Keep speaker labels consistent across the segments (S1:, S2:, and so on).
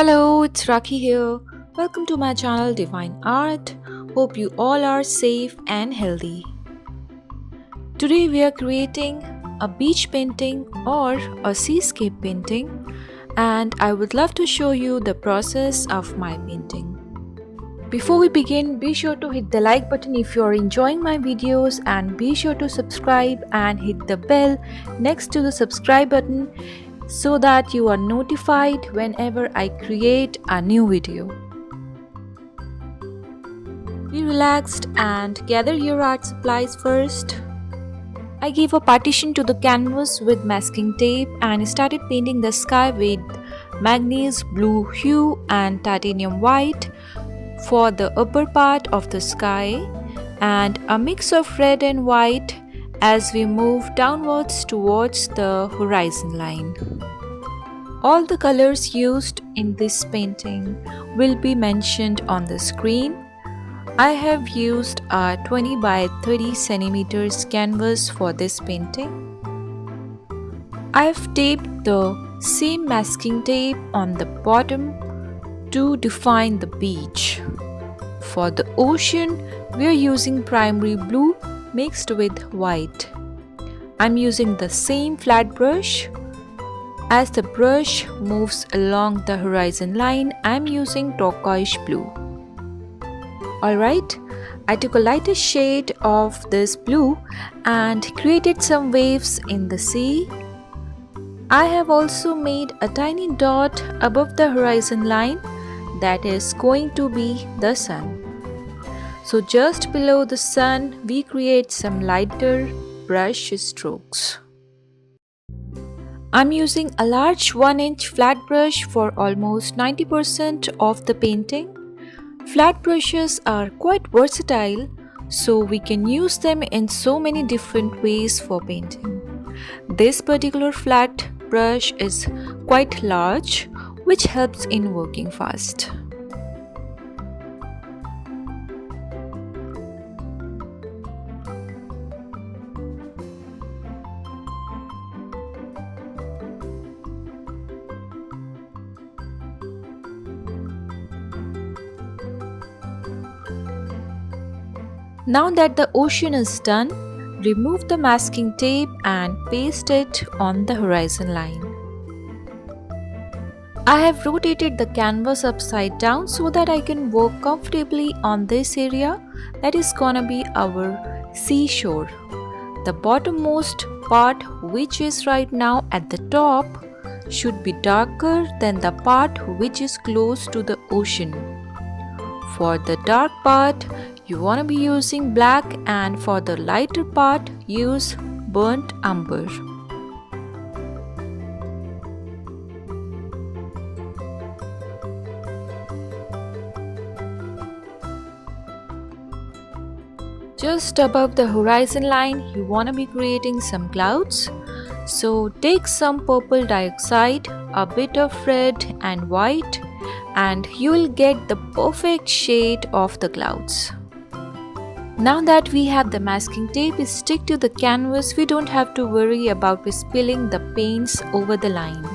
S1: Hello, it's Raki here. Welcome to my channel Divine Art. Hope you all are safe and healthy. Today we are creating a beach painting or a seascape painting, and I would love to show you the process of my painting. Before we begin, be sure to hit the like button if you are enjoying my videos, and be sure to subscribe and hit the bell next to the subscribe button so that you are notified whenever I create a new video. Be relaxed and gather your art supplies first. I gave a partition to the canvas with masking tape and started painting the sky with manganese blue hue and titanium white for the upper part of the sky, and a mix of red and white as we move downwards towards the horizon line. All the colors used in this painting will be mentioned on the screen. I have used a 20 by 30 centimeters canvas for this painting. I have taped the same masking tape on the bottom to define the beach. For the ocean, we are using primary blue mixed with white. I'm using the same flat brush. As the brush moves along the horizon line, I'm using turquoise blue. Alright, I took a lighter shade of this blue and created some waves in the sea. I have also made a tiny dot above the horizon line that is going to be the sun. So just below the sun, we create some lighter brush strokes. I'm using a large 1-inch flat brush for almost 90% of the painting. Flat brushes are quite versatile, so we can use them in so many different ways for painting. This particular flat brush is quite large, which helps in working fast. Now that the ocean is done, remove the masking tape and paste it on the horizon line. I have rotated the canvas upside down so that I can work comfortably on this area that is gonna be our seashore. The bottommost part, which is right now at the top, should be darker than the part which is close to the ocean. For the dark part, you want to be using black, and for the lighter part, use burnt umber. Just above the horizon line, you want to be creating some clouds. So take some purple dioxide, a bit of red and white, and you will get the perfect shade of the clouds. Now that we have the masking tape stick to the canvas, we don't have to worry about spilling the paints over the line.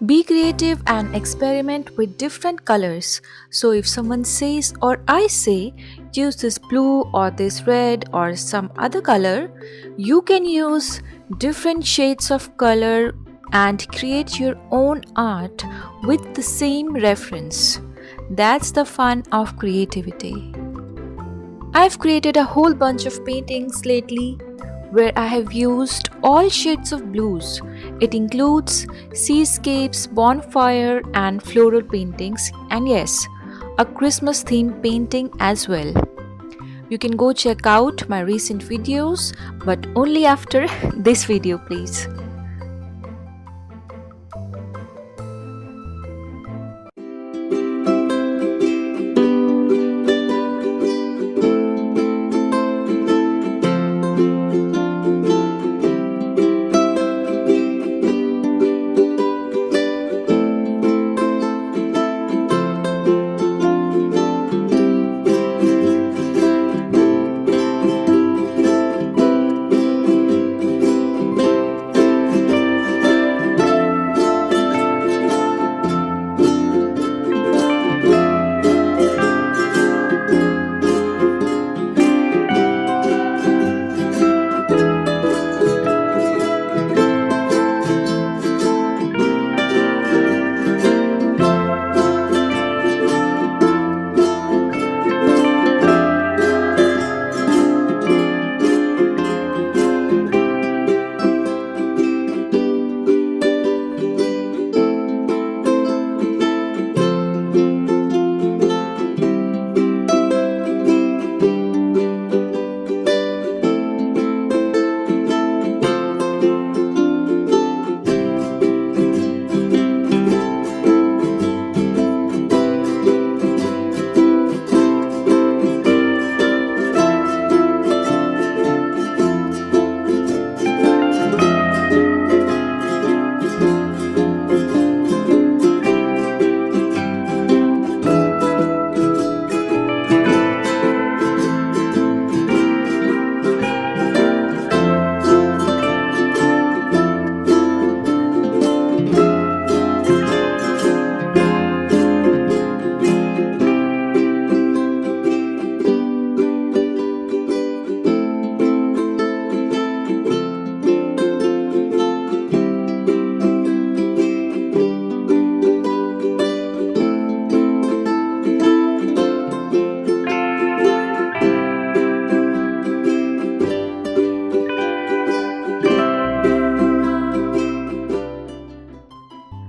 S1: Be creative and experiment with different colors. So if someone says or I say use this blue or this red or some other color, you can use different shades of color and create your own art with the same reference. That's the fun of creativity. I've created a whole bunch of paintings lately where I have used all shades of blues. It includes seascapes, bonfire and floral paintings, and yes, a Christmas themed painting as well. You can go check out my recent videos, but only after this video please.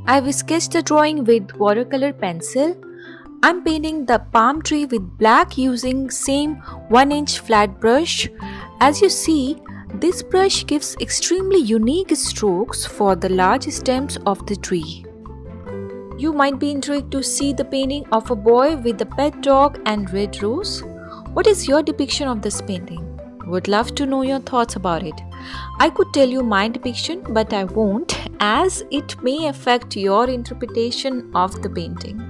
S1: I've sketched the drawing with watercolor pencil. I'm painting the palm tree with black using same 1-inch flat brush. As you see, this brush gives extremely unique strokes for the large stems of the tree. You might be intrigued to see the painting of a boy with a pet dog and red rose. What is your depiction of this painting? Would love to know your thoughts about it. I could tell you my depiction, but I won't, as it may affect your interpretation of the painting.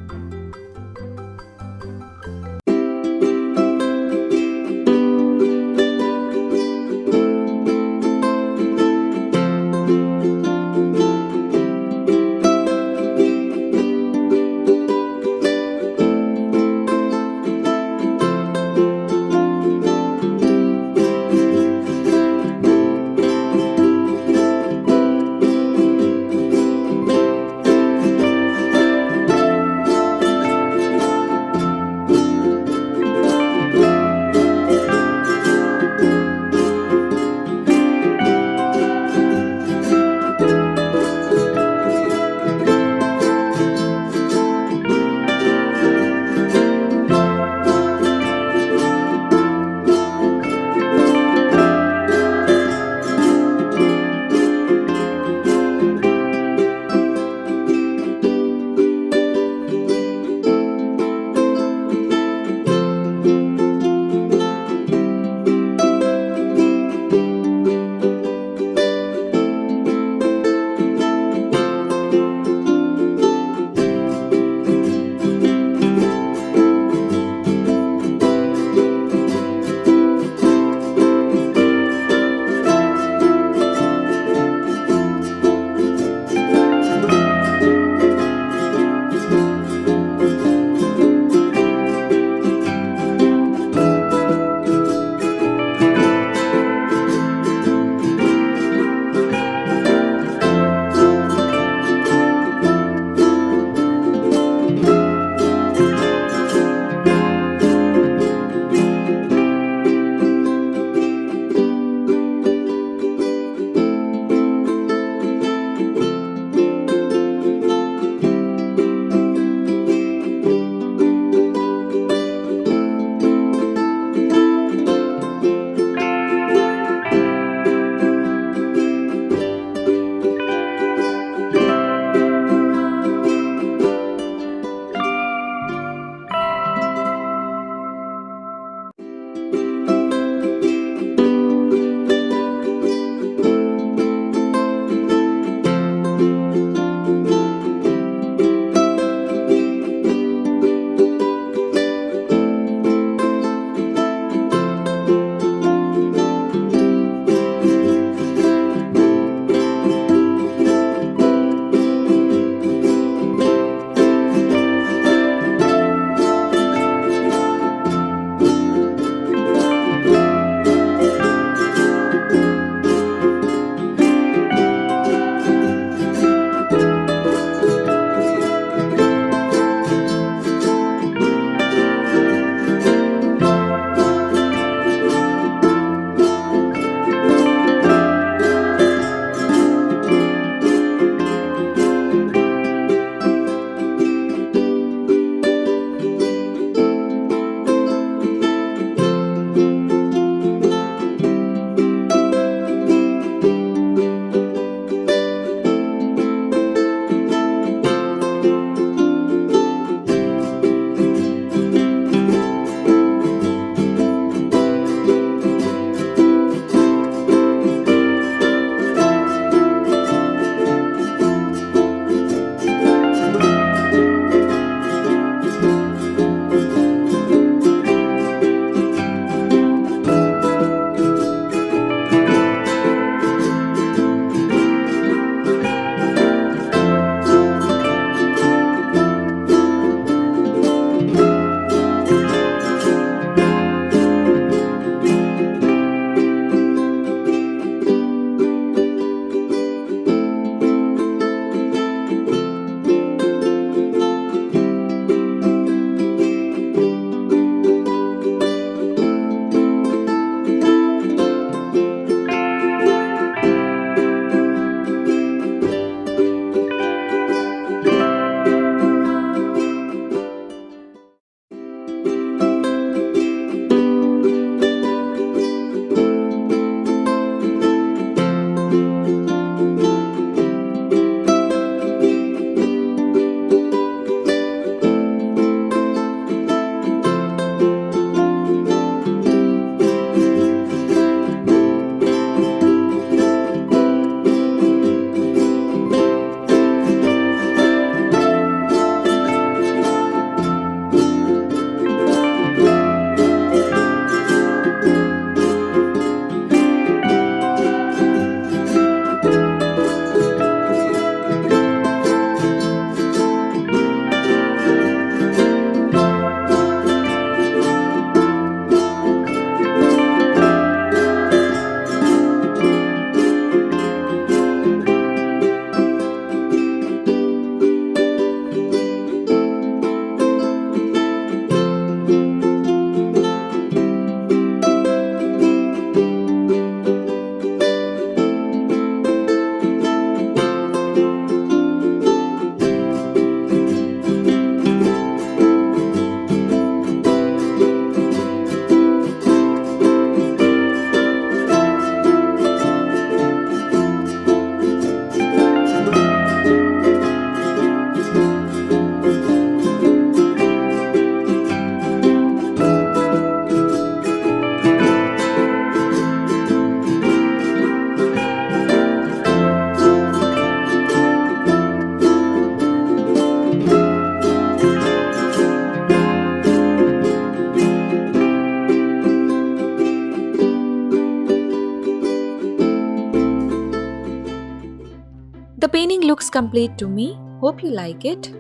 S1: The painting looks complete to me. Hope you like it.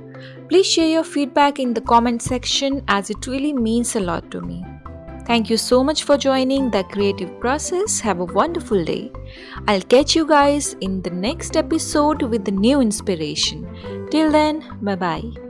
S1: Please share your feedback in the comment section as it really means a lot to me. Thank you so much for joining the creative process. Have a wonderful day. I'll catch you guys in the next episode with the new inspiration. Till then, bye bye.